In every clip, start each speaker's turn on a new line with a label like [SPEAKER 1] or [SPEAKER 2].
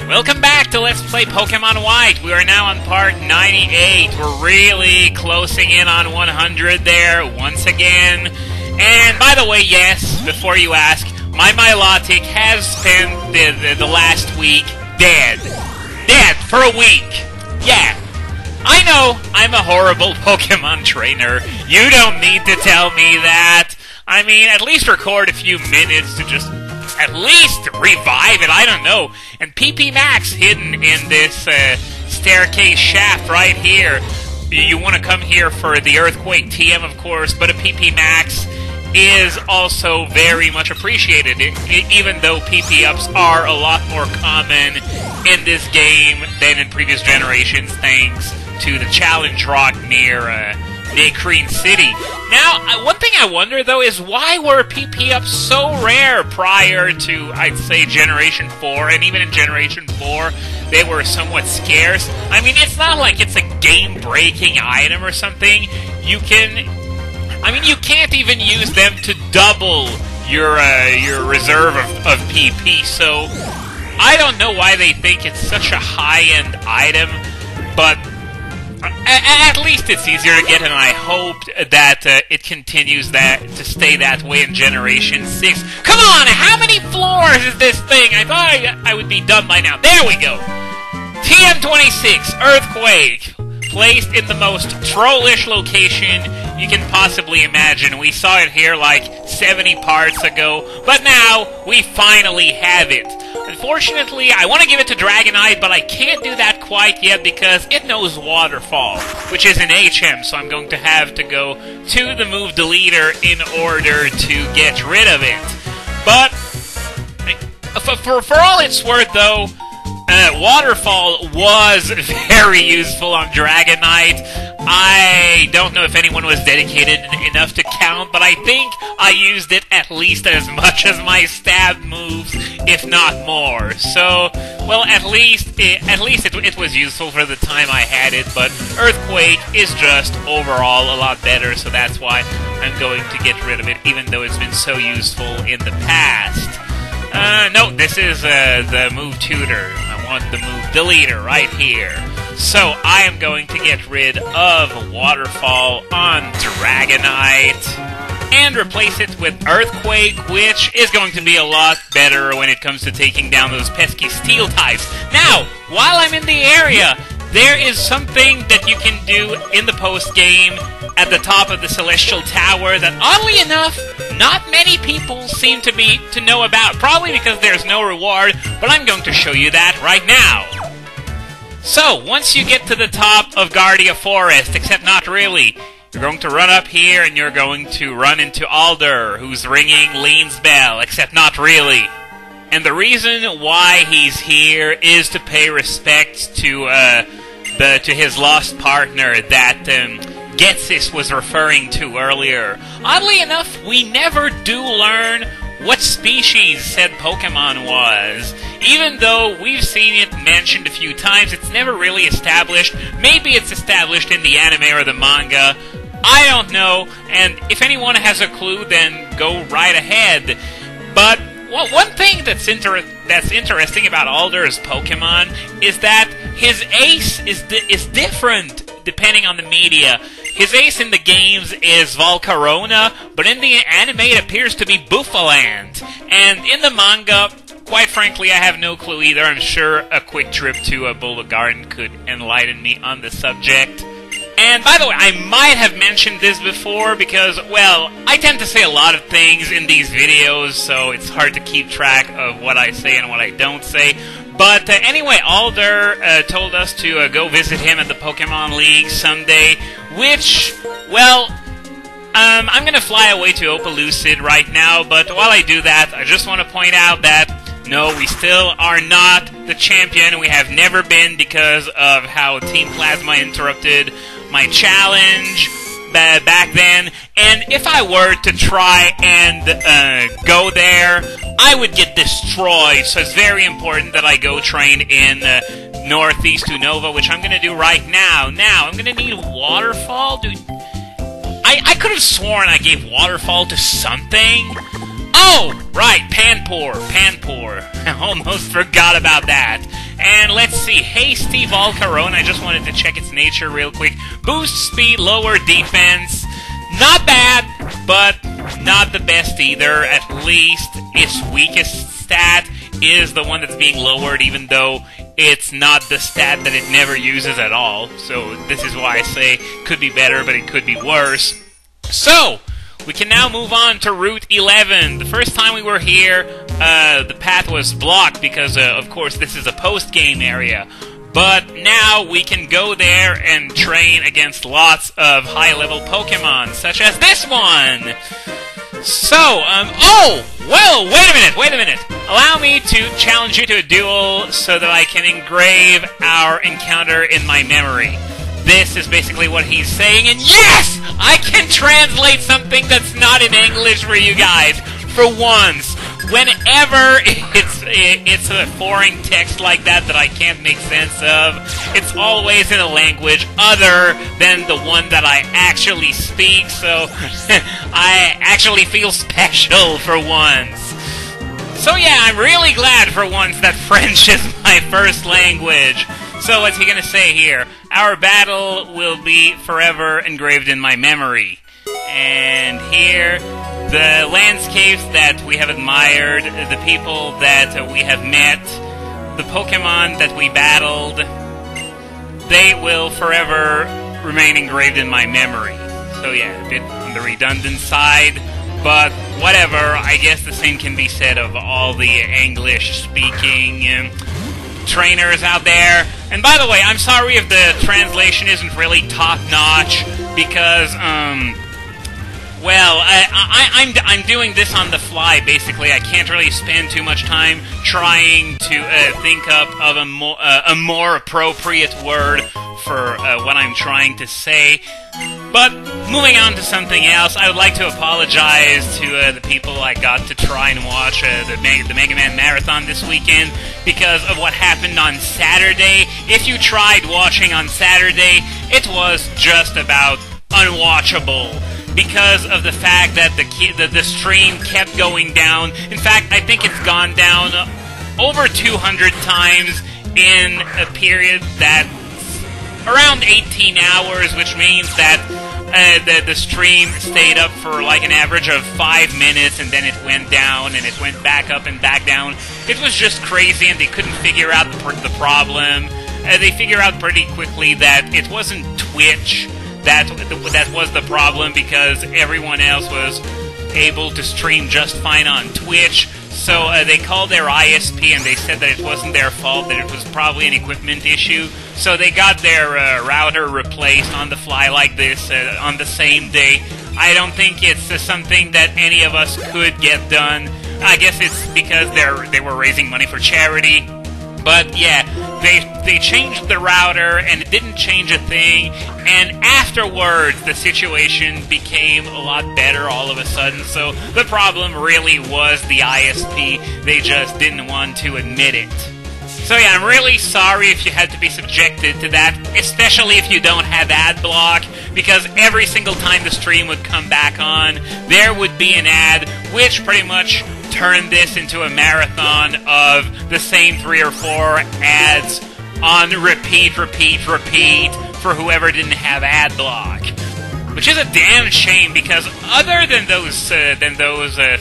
[SPEAKER 1] Welcome back to Let's Play Pokemon White. We are now on part 98. We're really closing in on 100 there, once again. And by the way, yes, before you ask, my Milotic has spent the last week dead. Dead for a week. Yeah. I know, I'm a horrible Pokemon trainer. You don't need to tell me that. I mean, at least record a few minutes to just at least revive it, I don't know. And PP Max hidden in this staircase shaft right here. You want to come here for the Earthquake TM, of course, but a PP Max is also very much appreciated, even though PP-ups are a lot more common in this game than in previous generations, thanks to the Challenge Rock near Nacrene City. Now, one thing I wonder, though, is why were PP-ups so rare prior to, I'd say, Generation 4, and even in Generation 4, they were somewhat scarce. I mean, it's not like it's a game-breaking item or something. You can't even use them to double your reserve of PP, so I don't know why they think it's such a high-end item, but at least it's easier to get, and I hope that it continues to stay that way in Generation 6. Come on, how many floors is this thing? I thought I would be done by now. There we go! TM26, Earthquake, placed in the most trollish location you can possibly imagine. We saw it here like 70 parts ago, but now we finally have it. Unfortunately, I want to give it to Dragonite, but I can't do that quite yet because it knows Waterfall, which is an HM, so I'm going to have to go to the move deleter in order to get rid of it. But, for all it's worth, though, Waterfall was very useful on Dragonite. I don't know if anyone was dedicated enough to count, but I think I used it at least as much as my stab moves, if not more. So, well, at least it was useful for the time I had it, but Earthquake is just overall a lot better, so that's why I'm going to get rid of it, even though it's been so useful in the past. No, this is the move tutor. I want the move deleter right here. So I am going to get rid of Waterfall on Dragonite and replace it with Earthquake, which is going to be a lot better when it comes to taking down those pesky steel types. Now, while I'm in the area, there is something that you can do in the post-game at the top of the Celestial Tower that, oddly enough, not many people seem to know about. Probably because there's no reward, but I'm going to show you that right now. So, once you get to the top of Guardia Forest, except not really, you're going to run up here and you're going to run into Alder, who's ringing Lean's bell, except not really. And the reason why he's here is to pay respects to his lost partner that Getsis was referring to earlier. Oddly enough, we never do learn what species said Pokemon was. Even though we've seen it mentioned a few times, it's never really established. Maybe it's established in the anime or the manga. I don't know, and if anyone has a clue, then go right ahead. But one thing that's interesting about Alder's Pokemon is that his ace is different depending on the media. His ace in the games is Volcarona, but in the anime it appears to be Bouffalant. And in the manga, quite frankly, I have no clue either. I'm sure a quick trip to Boulder Garden could enlighten me on the subject. And by the way, I might have mentioned this before because, well, I tend to say a lot of things in these videos, so it's hard to keep track of what I say and what I don't say. But anyway, Alder told us to go visit him at the Pokemon League someday, which, well, I'm going to fly away to Opelucid right now, but while I do that, I just want to point out that no, we still are not the champion. We have never been because of how Team Plasma interrupted my challenge back then. And if I were to try and go there, I would get destroyed. So it's very important that I go train in Northeast Unova, which I'm going to do right now. Now, I'm going to need Waterfall. Dude, I could have sworn I gave Waterfall to something. Oh, right, Panpour. I almost forgot about that. And let's see, Hasty Volcarone, I just wanted to check its nature real quick. Boost speed, lower defense. Not bad, but not the best either. At least its weakest stat is the one that's being lowered, even though it's not the stat that it never uses at all. So this is why I say could be better, but it could be worse. So, we can now move on to Route 11. The first time we were here, the path was blocked because, of course, this is a post-game area. But now we can go there and train against lots of high-level Pokémon, such as this one! So, oh! Well, wait a minute! Allow me to challenge you to a duel so that I can engrave our encounter in my memory. This is basically what he's saying, and yes! I can translate something that's not in English for you guys, for once. Whenever it's a foreign text like that I can't make sense of, it's always in a language other than the one that I actually speak, so I actually feel special for once. So yeah, I'm really glad for once that French is my first language. So what's he gonna say here? Our battle will be forever engraved in my memory. And here, the landscapes that we have admired, the people that we have met, the Pokemon that we battled, they will forever remain engraved in my memory. So yeah, a bit on the redundant side, but whatever, I guess the same can be said of all the English-speaking trainers out there. And by the way, I'm sorry if the translation isn't really top-notch, because, well, I'm doing this on the fly, basically. I can't really spend too much time trying to think up of a more appropriate word for what I'm trying to say. But moving on to something else, I would like to apologize to the people I got to try and watch the Mega Man Marathon this weekend because of what happened on Saturday. If you tried watching on Saturday, it was just about unwatchable because of the fact that the stream kept going down. In fact, I think it's gone down over 200 times in a period that's around 18 hours, which means that the stream stayed up for like an average of 5 minutes, and then it went down, and it went back up and back down. It was just crazy, and they couldn't figure out the problem. They figured out pretty quickly that it wasn't Twitch that was the problem, because everyone else was able to stream just fine on Twitch. So they called their ISP and they said that it wasn't their fault, that it was probably an equipment issue. So they got their router replaced on the fly like this on the same day. I don't think it's something that any of us could get done. I guess it's because they were raising money for charity. But yeah, they changed the router and it didn't change a thing, and afterwards the situation became a lot better all of a sudden, so the problem really was the ISP, they just didn't want to admit it. So yeah, I'm really sorry if you had to be subjected to that, especially if you don't have ad block, because every single time the stream would come back on, there would be an ad, which pretty much turned this into a marathon of the same 3 or 4 ads on repeat for whoever didn't have ad block. Which is a damn shame, because other than those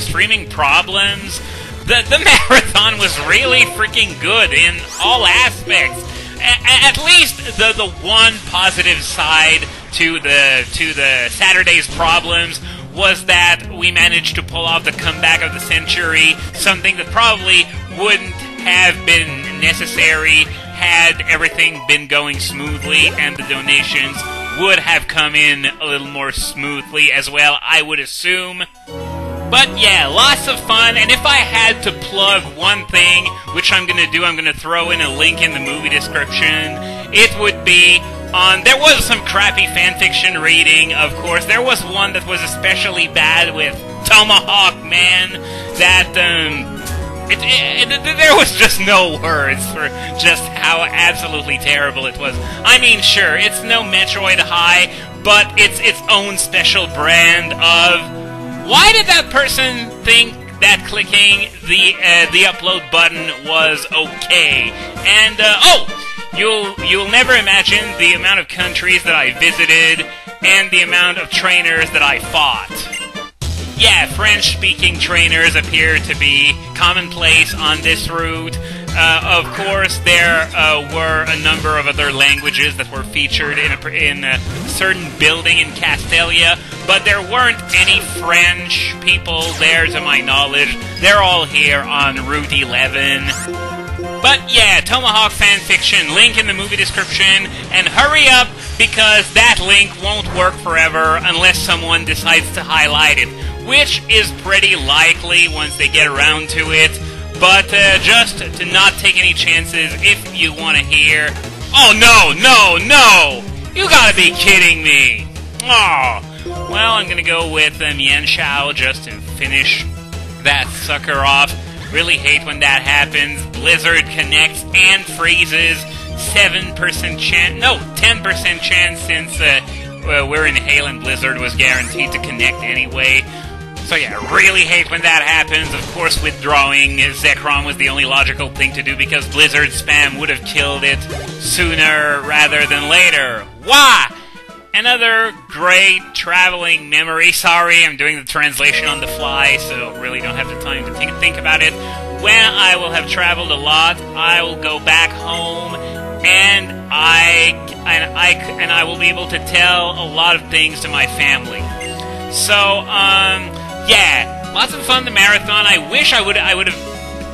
[SPEAKER 1] streaming problems, the marathon was really freaking good in all aspects. At least the one positive side to the Saturday's problems was that we managed to pull off the comeback of the century, something that probably wouldn't have been necessary had everything been going smoothly, and the donations would have come in a little more smoothly as well, I would assume. But yeah, lots of fun, and if I had to plug one thing, which I'm gonna do, I'm gonna throw in a link in the movie description, it would be there was some crappy fanfiction reading, of course. There was one that was especially bad with Tomahawk Man, that, there was just no words for just how absolutely terrible it was. I mean, sure, it's no Metroid High, but it's its own special brand of, why did that person think that clicking the upload button was okay. And you'll never imagine the amount of countries that I visited and the amount of trainers that I fought. Yeah, French-speaking trainers appear to be commonplace on this route. Of course, there were a number of other languages that were featured in a certain building in Castelia, but there weren't any French people there to my knowledge. They're all here on Route 11. But yeah, Tomahawk fanfiction, link in the movie description, and hurry up because that link won't work forever unless someone decides to highlight it, which is pretty likely once they get around to it. But just to not take any chances, if you want to hear... Oh, no! You gotta be kidding me! Oh, well, I'm gonna go with Mian Shao just to finish that sucker off. Really hate when that happens. Blizzard connects and freezes. 7% chance... No, 10% chance since we're in Hail and Blizzard was guaranteed to connect anyway. So yeah, really hate when that happens. Of course, withdrawing Zekrom was the only logical thing to do because Blizzard spam would have killed it sooner rather than later. Why? Another great traveling memory. Sorry, I'm doing the translation on the fly, so really don't have the time to think about it. When I will have traveled a lot, I will go back home and I will be able to tell a lot of things to my family. So, yeah, lots of fun, the marathon. I wish I would have...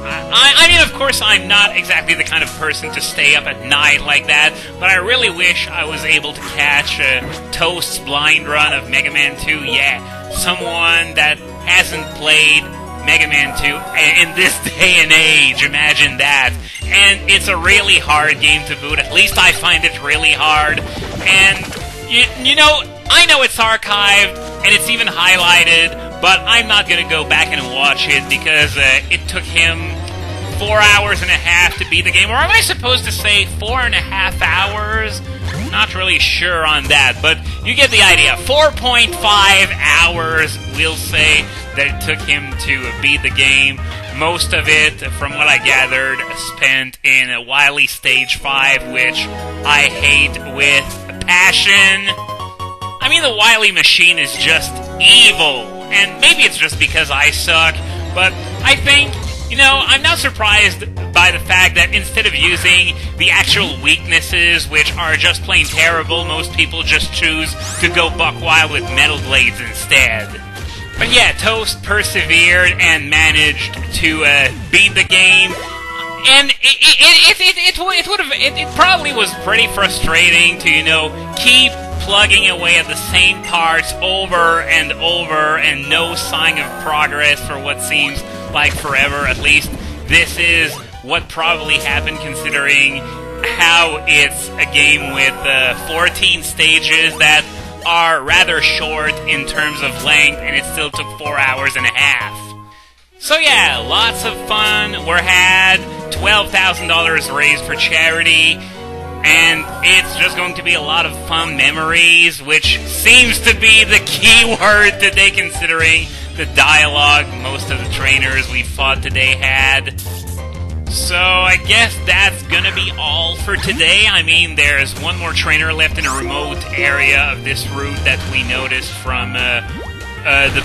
[SPEAKER 1] I mean, of course, I'm not exactly the kind of person to stay up at night like that, but I really wish I was able to catch Toast's blind run of Mega Man 2. Yeah, someone that hasn't played Mega Man 2 in this day and age, imagine that. And it's a really hard game to boot. At least I find it really hard. And, you know, I know it's archived, and it's even highlighted, but I'm not going to go back and watch it because it took him 4 hours and a half to beat the game. Or am I supposed to say 4.5 hours? Not really sure on that, but you get the idea. 4.5 hours, we'll say, that it took him to beat the game. Most of it, from what I gathered, spent in Wily Stage 5, which I hate with passion. I mean, the Wily machine is just evil, and maybe it's just because I suck, but I think, you know, I'm not surprised by the fact that instead of using the actual weaknesses, which are just plain terrible, most people just choose to go buck wild with Metal Blades instead. But yeah, Toast persevered and managed to beat the game, and it probably was pretty frustrating to, you know, keep plugging away at the same parts over and over and no sign of progress for what seems like forever. At least this is what probably happened considering how it's a game with 14 stages that are rather short in terms of length, and it still took 4 hours and a half. So yeah, lots of fun were had, $12,000 raised for charity, and it's just going to be a lot of fun memories, which seems to be the key word today considering the dialogue most of the trainers we fought today had. So I guess that's gonna be all for today. I mean, there's one more trainer left in a remote area of this route that we noticed from the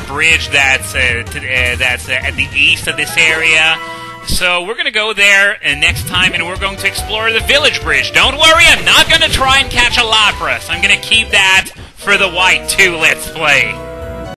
[SPEAKER 1] bridge that's at the east of this area. So we're going to go there next time, and we're going to explore the village bridge. Don't worry, I'm not going to try and catch a Lapras. I'm going to keep that for the White 2 Let's Play.